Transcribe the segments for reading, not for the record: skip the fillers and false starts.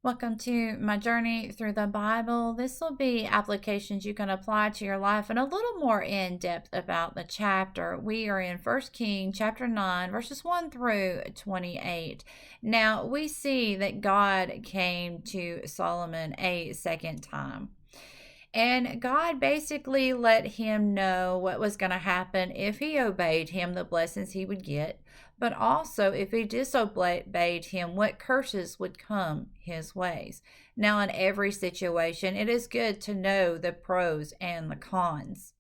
Welcome to my journey through the Bible. This will be applications you can apply to your life and a little more in depth about the chapter. We are in 1 King chapter 9, verses 1 through 28. Now, we see that God came to Solomon a second time. And God basically let him know what was going to happen if he obeyed him, the blessings he would get, but also if he disobeyed him, what curses would come his ways. Now, in every situation, it is good to know the pros and the cons.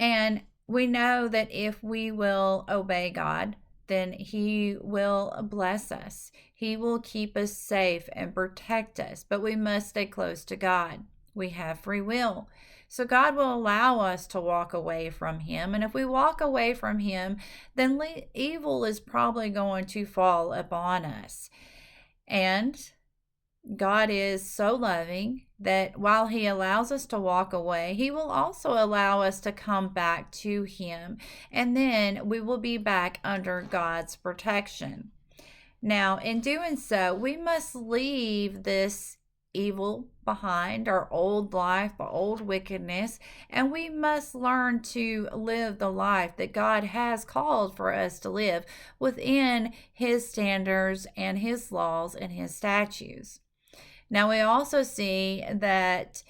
And we know that if we will obey God, then He will bless us. He will keep us safe and protect us, but we must stay close to God. We have free will. So God will allow us to walk away from Him. And if we walk away from Him, then evil is probably going to fall upon us. And God is so loving that while He allows us to walk away, He will also allow us to come back to Him. And then we will be back under God's protection. Now, in doing so, we must leave this evil behind, our old life, the old wickedness, and we must learn to live the life that God has called for us to live within His standards and His laws and His statutes. Now, we also see that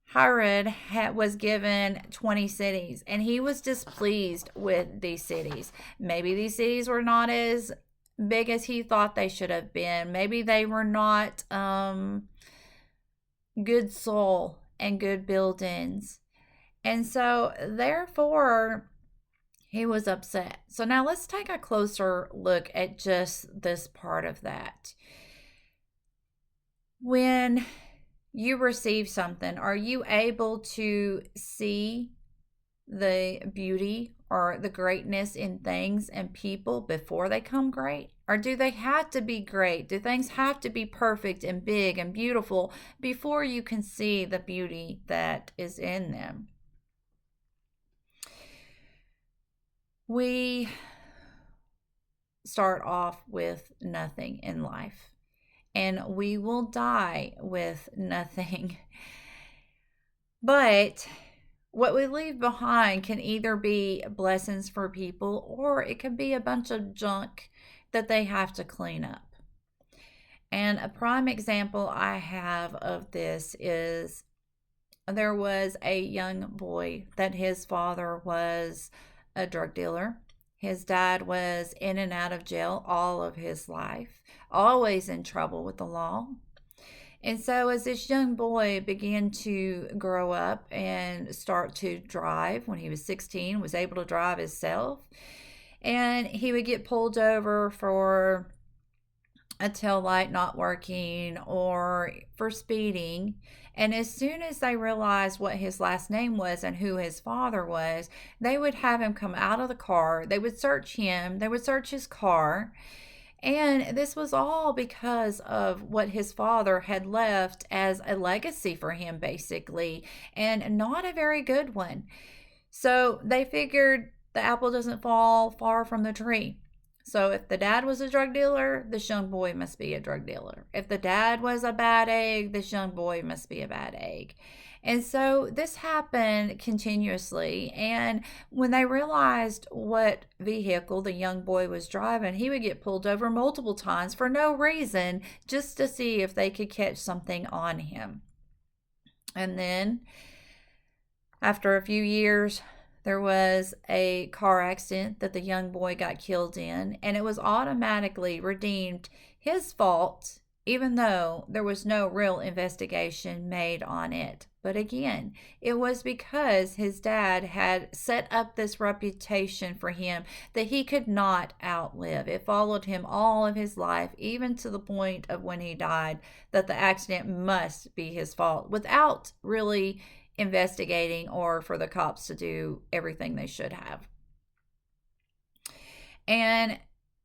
Herod was given 20 cities, and he was displeased with these cities. Maybe these cities were not as big as he thought they should have been. Maybe they were not good soil and good buildings. And so, therefore, he was upset. So, now let's take a closer look at just this part of that. When you receive something, are you able to see the beauty or the greatness in things and people before they come great? Or do they have to be great? Do things have to be perfect and big and beautiful before you can see the beauty that is in them? We start off with nothing in life, and we will die with nothing. But what we leave behind can either be blessings for people, or it could be a bunch of junk that they have to clean up. And a prime example I have of this is there was a young boy that his father was a drug dealer. His dad was in and out of jail all of his life, always in trouble with the law. And so, as this young boy began to grow up and start to drive, when he was 16, was able to drive himself, and he would get pulled over for a tail light not working or for speeding. And as soon as they realized what his last name was and who his father was, they would have him come out of the car. They would search him, they would search his car. And this was all because of what his father had left as a legacy for him, basically, and not a very good one. So they figured the apple doesn't fall far from the tree. So if the dad was a drug dealer, this young boy must be a drug dealer. If the dad was a bad egg, this young boy must be a bad egg. And so this happened continuously. And when they realized what vehicle the young boy was driving, he would get pulled over multiple times for no reason, just to see if they could catch something on him. And then after a few years, there was a car accident that the young boy got killed in, and it was automatically redeemed his fault, even though there was no real investigation made on it. But again, it was because his dad had set up this reputation for him that he could not outlive. It followed him all of his life, even to the point of when he died, that the accident must be his fault, without really investigating or for the cops to do everything they should have. And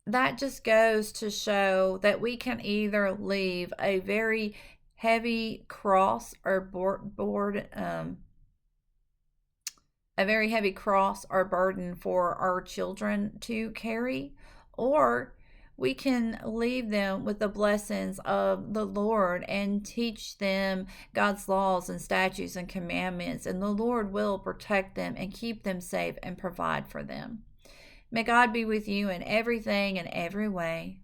that just goes to show that we can either leave a very heavy cross or a very heavy cross or burden for our children to carry, or we can leave them with the blessings of the Lord and teach them God's laws and statutes and commandments, and the Lord will protect them and keep them safe and provide for them. May God be with you in everything and every way.